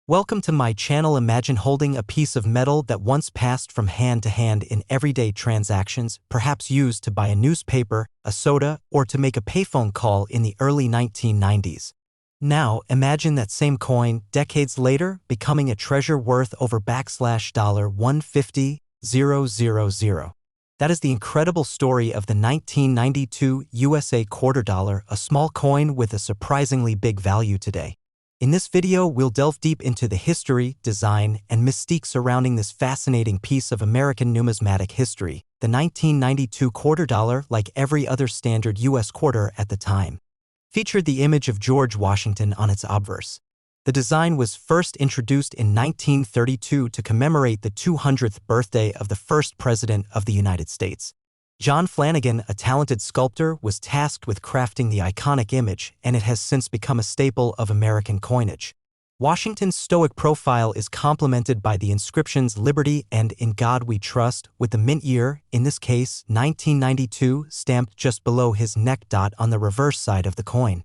Welcome to my channel. Imagine holding a piece of metal that once passed from hand to hand in everyday transactions, perhaps used to buy a newspaper, a soda, or to make a payphone call in the early 1990s. Now, imagine that same coin, decades later, becoming a treasure worth over $150,000. That is the incredible story of the 1992 USA quarter dollar, a small coin with a surprisingly big value today. In this video, we'll delve deep into the history, design, and mystique surrounding this fascinating piece of American numismatic history. The 1992 quarter dollar, like every other standard U.S. quarter at the time, featured the image of George Washington on its obverse. The design was first introduced in 1932 to commemorate the 200th birthday of the first President of the United States. John Flanagan, a talented sculptor, was tasked with crafting the iconic image, and it has since become a staple of American coinage. Washington's stoic profile is complemented by the inscriptions "Liberty" and "In God We Trust," with the mint year, in this case 1992, stamped just below his neck. On the reverse side of the coin,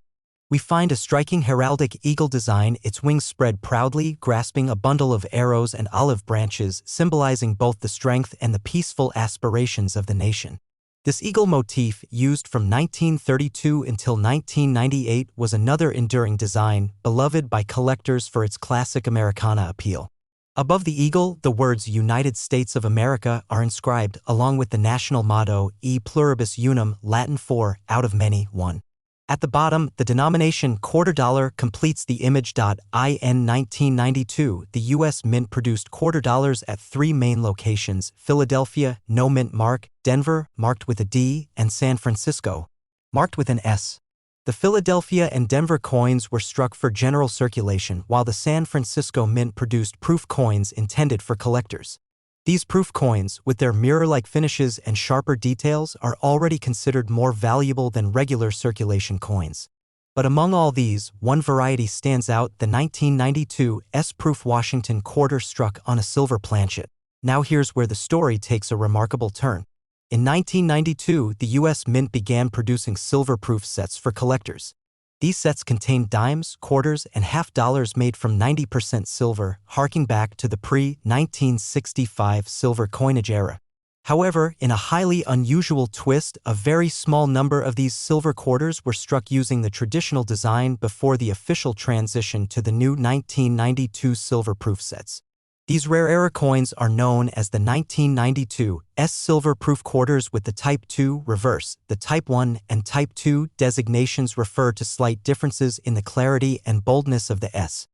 we find a striking heraldic eagle design, its wings spread proudly, grasping a bundle of arrows and olive branches, symbolizing both the strength and the peaceful aspirations of the nation. This eagle motif, used from 1932 until 1998, was another enduring design, beloved by collectors for its classic Americana appeal. Above the eagle, the words "United States of America" are inscribed, along with the national motto "E pluribus unum," Latin for "out of many, one." At the bottom, the denomination quarter dollar completes the image. In 1992, the U.S. Mint produced quarter dollars at three main locations: Philadelphia, no mint mark; Denver, marked with a D; and San Francisco, marked with an S. The Philadelphia and Denver coins were struck for general circulation, while the San Francisco Mint produced proof coins intended for collectors. These proof coins, with their mirror-like finishes and sharper details, are already considered more valuable than regular circulation coins. But among all these, one variety stands out: the 1992 S-proof Washington quarter struck on a silver planchet. Now here's where the story takes a remarkable turn. In 1992, the U.S. Mint began producing silver-proof sets for collectors. These sets contained dimes, quarters, and half dollars made from 90% silver, harking back to the pre-1965 silver coinage era. However, in a highly unusual twist, a very small number of these silver quarters were struck using the traditional design before the official transition to the new 1992 silver-proof sets. These rare era coins are known as the 1992 S silver-proof quarters with the Type 2 reverse. The Type 1 and Type 2 designations refer to slight differences in the clarity and boldness of the S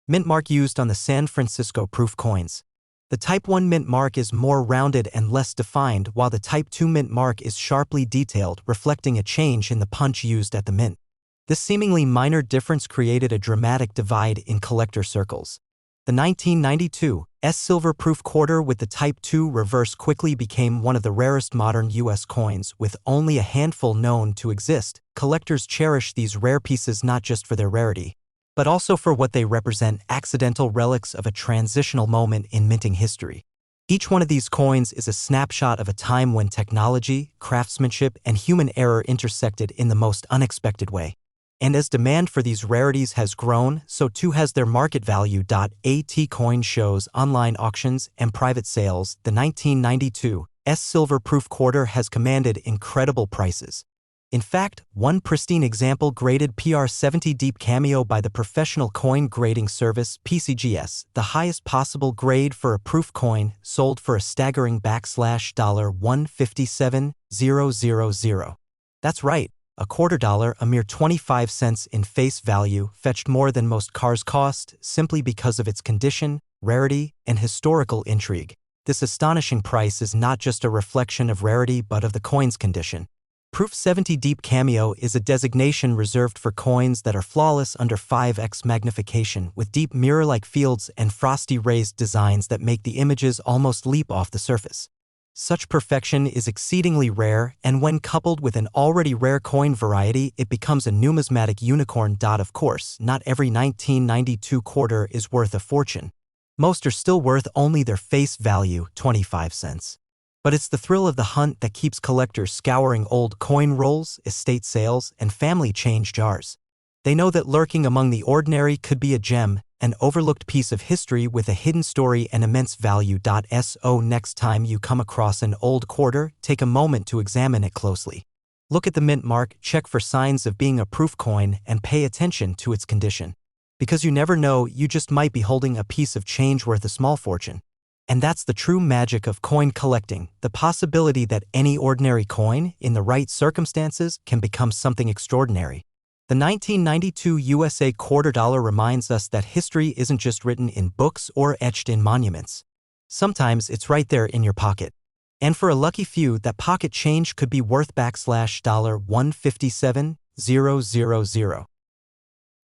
mint mark used on the San Francisco proof coins. The Type 1 mint mark is more rounded and less defined, while the Type 2 mint mark is sharply detailed, reflecting a change in the punch used at the mint. This seemingly minor difference created a dramatic divide in collector circles. The 1992 S silver-proof quarter with the Type 2 reverse quickly became one of the rarest modern U.S. coins, with only a handful known to exist. Collectors cherish these rare pieces not just for their rarity, but also for what they represent: accidental relics of a transitional moment in minting history. Each one of these coins is a snapshot of a time when technology, craftsmanship, and human error intersected in the most unexpected way. And as demand for these rarities has grown, so too has their market value. At Coin shows online auctions and private sales, the 1992 S silver-proof quarter has commanded incredible prices. In fact, one pristine example, graded PR70 Deep Cameo by the professional coin grading service PCGS, the highest possible grade for a proof coin, sold for a staggering $157,000. That's right. A quarter dollar, a mere 25 cents in face value, fetched more than most cars cost, simply because of its condition, rarity, and historical intrigue. This astonishing price is not just a reflection of rarity but of the coin's condition. Proof 70 Deep Cameo is a designation reserved for coins that are flawless under 5x magnification, with deep mirror-like fields and frosty raised designs that make the images almost leap off the surface. Such perfection is exceedingly rare, and when coupled with an already rare coin variety, it becomes a numismatic unicorn. Of course, not every 1992 quarter is worth a fortune. Most are still worth only their face value, 25 cents. But it's the thrill of the hunt that keeps collectors scouring old coin rolls, estate sales, and family change jars. They know that lurking among the ordinary could be a gem, an overlooked piece of history with a hidden story and immense value. So next time you come across an old quarter, take a moment to examine it closely. Look at the mint mark, check for signs of being a proof coin, and pay attention to its condition. Because you never know, you just might be holding a piece of change worth a small fortune. And that's the true magic of coin collecting, the possibility that any ordinary coin, in the right circumstances, can become something extraordinary. The 1992 USA quarter dollar reminds us that history isn't just written in books or etched in monuments. Sometimes it's right there in your pocket. And for a lucky few, that pocket change could be worth $157,000.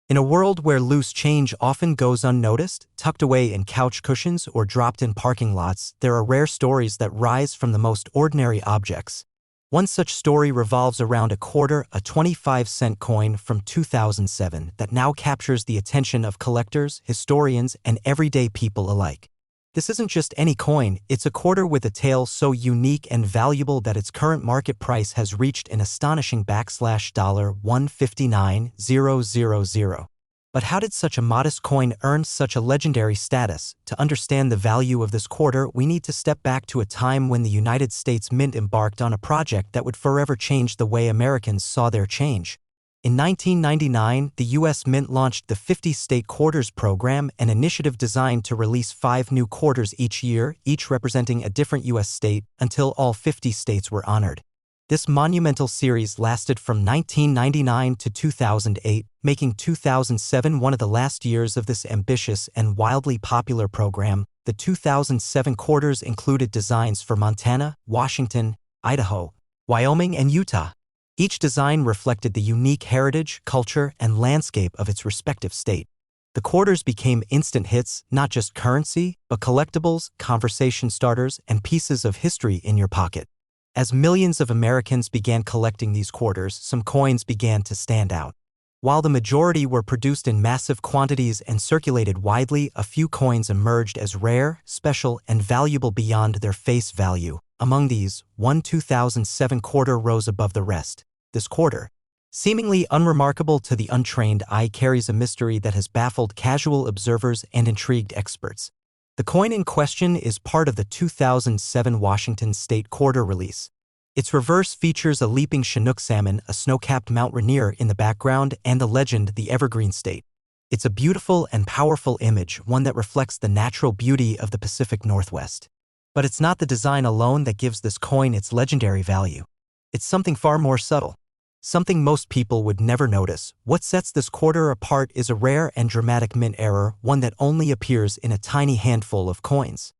In a world where loose change often goes unnoticed, tucked away in couch cushions or dropped in parking lots, there are rare stories that rise from the most ordinary objects. One such story revolves around a quarter, a 25-cent coin from 2007 that now captures the attention of collectors, historians, and everyday people alike. This isn't just any coin, it's a quarter with a tale so unique and valuable that its current market price has reached an astonishing $159,000. But how did such a modest coin earn such a legendary status? To understand the value of this quarter, we need to step back to a time when the United States Mint embarked on a project that would forever change the way Americans saw their change. In 1999, the U.S. Mint launched the 50-State Quarters program, an initiative designed to release 5 new quarters each year, each representing a different U.S. state, until all 50 states were honored. This monumental series lasted from 1999 to 2008, making 2007 one of the last years of this ambitious and wildly popular program. The 2007 quarters included designs for Montana, Washington, Idaho, Wyoming, and Utah. Each design reflected the unique heritage, culture, and landscape of its respective state. The quarters became instant hits, not just currency, but collectibles, conversation starters, and pieces of history in your pocket. As millions of Americans began collecting these quarters, some coins began to stand out. While the majority were produced in massive quantities and circulated widely, a few coins emerged as rare, special, and valuable beyond their face value. Among these, one 2007 quarter rose above the rest. This quarter, seemingly unremarkable to the untrained eye, carries a mystery that has baffled casual observers and intrigued experts. The coin in question is part of the 2007 Washington State Quarter release. Its reverse features a leaping Chinook salmon, a snow-capped Mount Rainier in the background, and the legend, the Evergreen State. It's a beautiful and powerful image, one that reflects the natural beauty of the Pacific Northwest. But it's not the design alone that gives this coin its legendary value. It's something far more subtle. Something most people would never notice. What sets this quarter apart is a rare and dramatic mint error, one that only appears in a tiny handful of coins.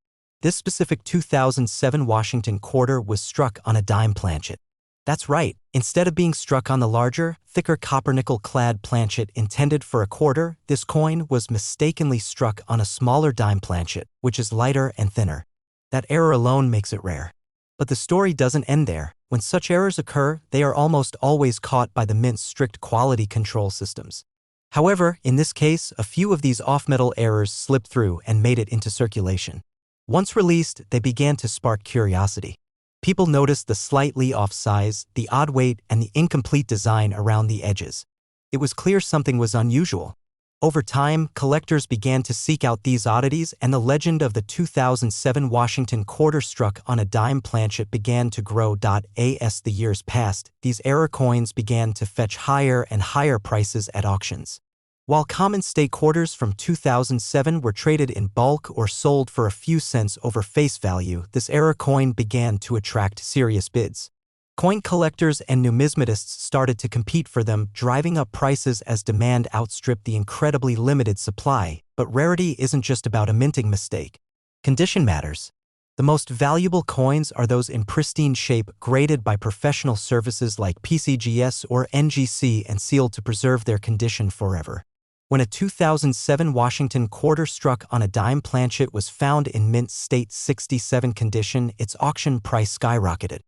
This specific 2007 Washington quarter was struck on a dime planchet. That's right, instead of being struck on the larger, thicker copper-nickel-clad planchet intended for a quarter, this coin was mistakenly struck on a smaller dime planchet, which is lighter and thinner. That error alone makes it rare. But the story doesn't end there. When such errors occur, they are almost always caught by the Mint's strict quality control systems. However, in this case, a few of these off-metal errors slipped through and made it into circulation. Once released, they began to spark curiosity. People noticed the slightly off size, the odd weight, and the incomplete design around the edges. It was clear something was unusual. Over time, collectors began to seek out these oddities, and the legend of the 2007 Washington quarter struck on a dime planchet began to grow. As the years passed, these error coins began to fetch higher and higher prices at auctions. While common state quarters from 2007 were traded in bulk or sold for a few cents over face value, this error coin began to attract serious bids. Coin collectors and numismatists started to compete for them, driving up prices as demand outstripped the incredibly limited supply. But rarity isn't just about a minting mistake. Condition matters. The most valuable coins are those in pristine shape, graded by professional services like PCGS or NGC and sealed to preserve their condition forever. When a 2007 Washington quarter struck on a dime planchet was found in mint state 67 condition, its auction price skyrocketed.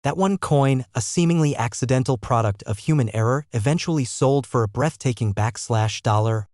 That one coin, a seemingly accidental product of human error, eventually sold for a breathtaking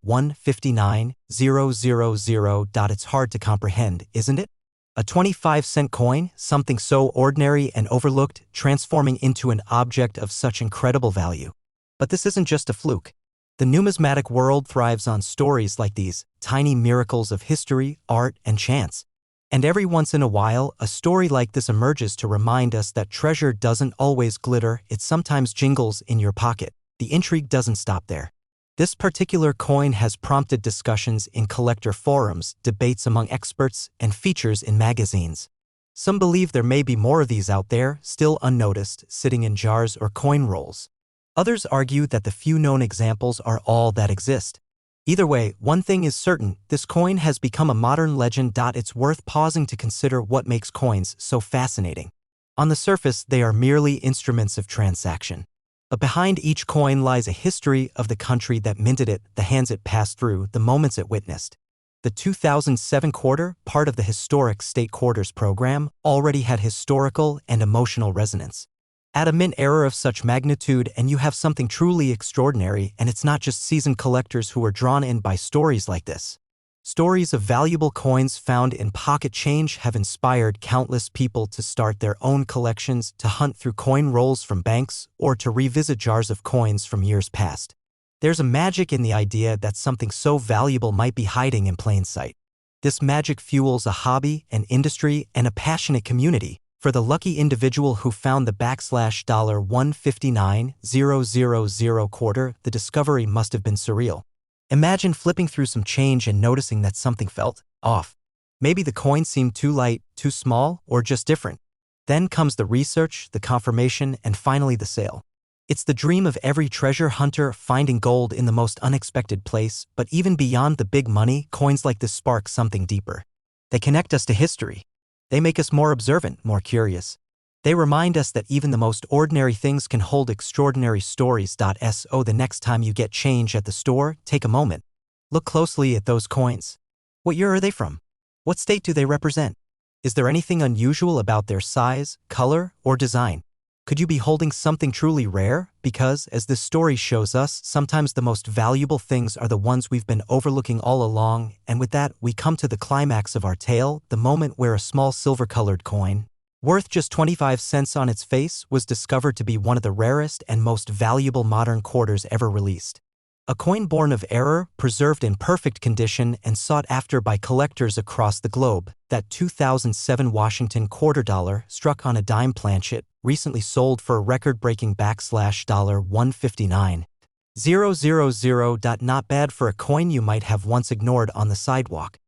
$159,000. It's hard to comprehend, isn't it? A 25-cent coin, something so ordinary and overlooked, transforming into an object of such incredible value. But this isn't just a fluke. The numismatic world thrives on stories like these, tiny miracles of history, art, and chance. And every once in a while, a story like this emerges to remind us that treasure doesn't always glitter, it sometimes jingles in your pocket. The intrigue doesn't stop there. This particular coin has prompted discussions in collector forums, debates among experts, and features in magazines. Some believe there may be more of these out there, still unnoticed, sitting in jars or coin rolls. Others argue that the few known examples are all that exist. Either way, one thing is certain, this coin has become a modern legend. It's worth pausing to consider what makes coins so fascinating. On the surface, they are merely instruments of transaction. But behind each coin lies a history of the country that minted it, the hands it passed through, the moments it witnessed. The 2007 quarter, part of the historic State Quarters program, already had historical and emotional resonance. Add a mint error of such magnitude and you have something truly extraordinary, and it's not just seasoned collectors who are drawn in by stories like this. Stories of valuable coins found in pocket change have inspired countless people to start their own collections, to hunt through coin rolls from banks, or to revisit jars of coins from years past. There's a magic in the idea that something so valuable might be hiding in plain sight. This magic fuels a hobby, an industry, and a passionate community. For the lucky individual who found the $159,000 quarter, the discovery must have been surreal. Imagine flipping through some change and noticing that something felt off. Maybe the coin seemed too light, too small, or just different. Then comes the research, the confirmation, and finally the sale. It's the dream of every treasure hunter, finding gold in the most unexpected place, but even beyond the big money, coins like this spark something deeper. They connect us to history. They make us more observant, more curious. They remind us that even the most ordinary things can hold extraordinary stories. So the next time you get change at the store, take a moment. Look closely at those coins. What year are they from? What state do they represent? Is there anything unusual about their size, color, or design? Could you be holding something truly rare? Because, as this story shows us, sometimes the most valuable things are the ones we've been overlooking all along. And with that, we come to the climax of our tale, the moment where a small silver-colored coin, worth just 25 cents on its face, was discovered to be one of the rarest and most valuable modern quarters ever released. A coin born of error, preserved in perfect condition, and sought after by collectors across the globe. That 2007 Washington quarter dollar, struck on a dime planchet, recently sold for a record-breaking $159,000. Not bad for a coin you might have once ignored on the sidewalk.